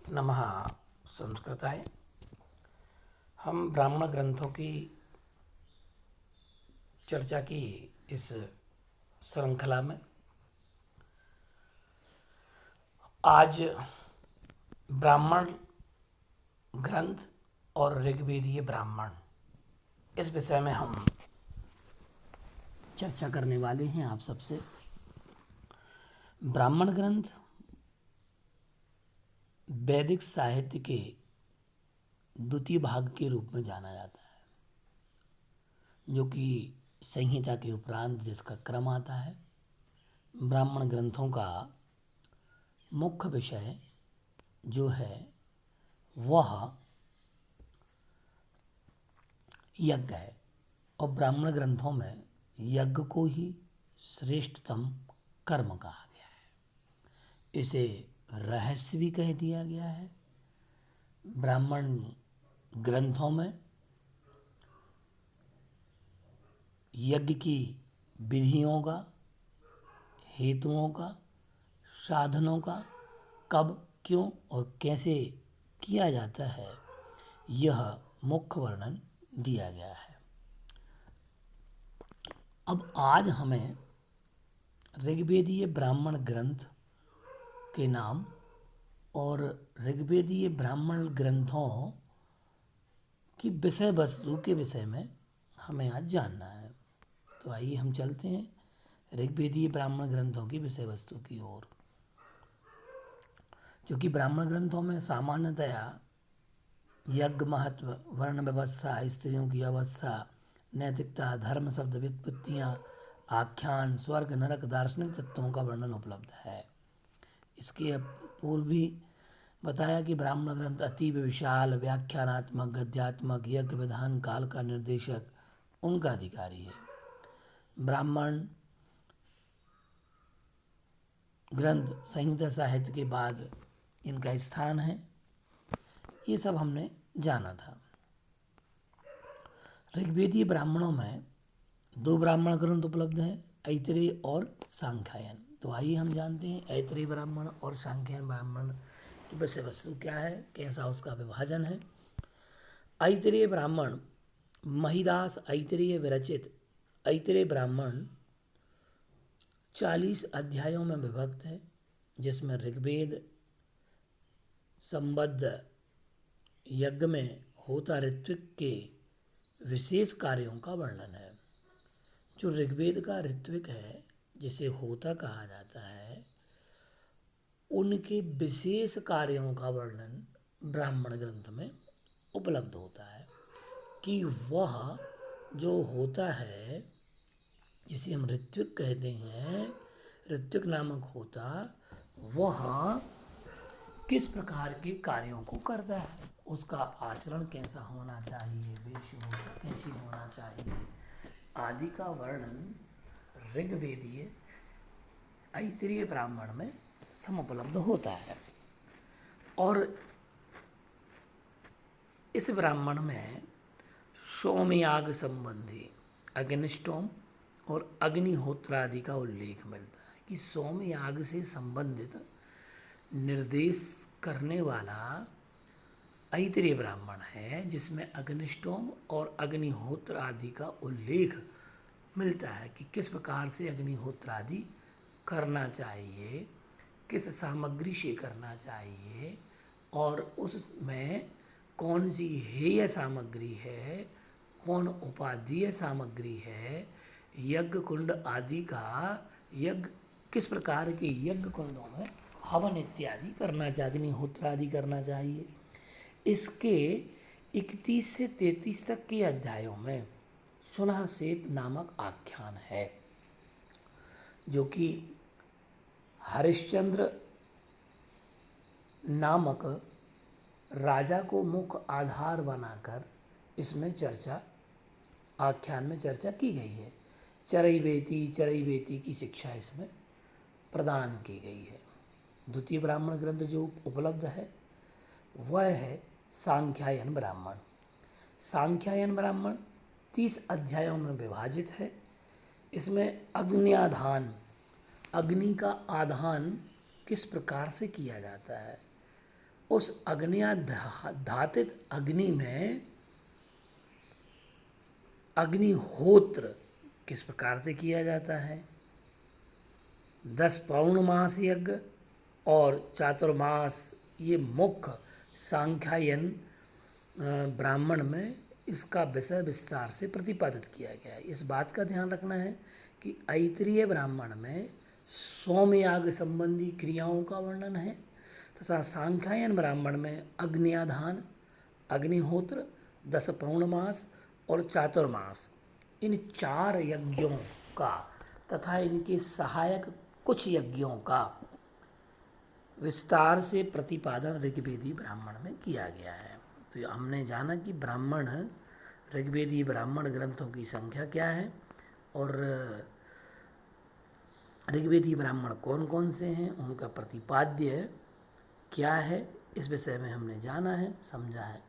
नमः संस्कृताय। हम ब्राह्मण ग्रंथों की चर्चा की इस श्रृंखला में आज ब्राह्मण ग्रंथ और ऋग्वेदीय ब्राह्मण इस विषय में हम चर्चा करने वाले हैं आप सबसे। ब्राह्मण ग्रंथ वैदिक साहित्य के द्वितीय भाग के रूप में जाना जाता है, जो कि संहिता के उपरांत जिसका क्रम आता है। ब्राह्मण ग्रंथों का मुख्य विषय जो है वह यज्ञ है, और ब्राह्मण ग्रंथों में यज्ञ को ही श्रेष्ठतम कर्म कहा गया है। इसे रहस्य भी कह दिया गया है। ब्राह्मण ग्रंथों में यज्ञ की विधियों का, हेतुओं का, साधनों का कब, क्यों और कैसे किया जाता है, यह मुख्य वर्णन दिया गया है। अब आज हमें ऋग्वेदीय ब्राह्मण ग्रंथ के नाम और ऋग्वेदीय ब्राह्मण ग्रंथों की विषय वस्तु के विषय में हमें आज जानना है। तो आइए हम चलते हैं ऋग्वेदीय ब्राह्मण ग्रंथों की विषय वस्तु की ओर। जो कि ब्राह्मण ग्रंथों में सामान्यतया यज्ञ महत्व, वर्ण व्यवस्था, स्त्रियों की अवस्था, नैतिकता, धर्म शब्द व्युत्पत्तियाँ, आख्यान, स्वर्ग नरक, दार्शनिक तत्वों का वर्णन उपलब्ध है। इसके पूर्व भी बताया कि ब्राह्मण ग्रंथ अतीव विशाल, व्याख्यानात्मक, गद्यात्मक, यज्ञ विधान काल का निर्देशक उनका अधिकारी है। ब्राह्मण ग्रंथ संहिता साहित्य के बाद इनका स्थान है, ये सब हमने जाना था। ऋग्वेदीय ब्राह्मणों में दो ब्राह्मण ग्रंथ उपलब्ध हैं, ऐतरेय और सांख्यायन। तो आइए हम जानते हैं ऐतरेय ब्राह्मण और सांख्यायन ब्राह्मण की विषय वस्तु क्या है, कैसा उसका विभाजन है। ऐतरेय ब्राह्मण महिदास ऐतरेय विरचित ऐतरेय ब्राह्मण 40 अध्यायों में विभक्त है, जिसमें ऋग्वेद संबद्ध यज्ञ में होता ऋत्विक के विशेष कार्यों का वर्णन है। जो ऋग्वेद का ऋत्विक है, जिसे होता कहा जाता है, उनके विशेष कार्यों का वर्णन ब्राह्मण ग्रंथ में उपलब्ध होता है कि वह जो होता है, जिसे हम ऋत्विक कहते हैं, ऋत्विक नामक होता, वह किस प्रकार के कार्यों को करता है, उसका आचरण कैसा होना चाहिए, वेशभूषा कैसी होना चाहिए आदि का वर्णन ऋग्वेदीय ऐतरेय ब्राह्मण में समुपलब्ध होता है। और इस ब्राह्मण में सोमयाग संबंधी अग्निष्टोम और अग्निहोत्र आदि का उल्लेख मिलता है कि सोमयाग से संबंधित निर्देश करने वाला ऐतरेय ब्राह्मण है, जिसमें अग्निष्टोम और अग्निहोत्र आदि का उल्लेख मिलता है कि किस प्रकार से अग्निहोत्र आदि करना चाहिए, किस सामग्री से करना चाहिए, और उसमें कौन सी हेय सामग्री है, कौन उपादेय सामग्री है, यज्ञ कुंड आदि का, यज्ञ किस प्रकार के यज्ञ कुंडों में हवन इत्यादि करना चाहिए, अग्निहोत्र आदि करना चाहिए। इसके 31 से 33 तक के अध्यायों में सुनासेप नामक आख्यान है, जो कि हरिश्चंद्र नामक राजा को मुख्य आधार बनाकर इसमें चर्चा, आख्यान में चर्चा की गई है। चरैवेति की शिक्षा इसमें प्रदान की गई है। द्वितीय ब्राह्मण ग्रंथ जो उपलब्ध है वह है सांख्यायन ब्राह्मण। सांख्यायन ब्राह्मण 30 अध्यायों में विभाजित है। इसमें अग्नि का आधान किस प्रकार से किया जाता है, उस अग्नियाधातित अग्नि में अग्निहोत्र किस प्रकार से किया जाता है। 10 पौर्णमास यज्ञ और चातुर्मास ये मुख्य सांख्यायन ब्राह्मण में इसका विषय विस्तार से प्रतिपादित किया गया है। इस बात का ध्यान रखना है कि ऐतरीय ब्राह्मण में सोमयाग संबंधी क्रियाओं का वर्णन है तथा सांख्यायन ब्राह्मण में अग्न्याधान, अग्निहोत्र, 10 पौर्णमास और चातुर्मास इन 4 यज्ञों का तथा इनके सहायक कुछ यज्ञों का विस्तार से प्रतिपादन ऋग्वेदी ब्राह्मण में किया गया है। तो हमने जाना कि ब्राह्मण ऋग्वेदी ब्राह्मण ग्रंथों की संख्या क्या है और ऋग्वेदी ब्राह्मण कौन कौन से हैं, उनका प्रतिपाद्य क्या है, इस विषय में हमने जाना है, समझा है।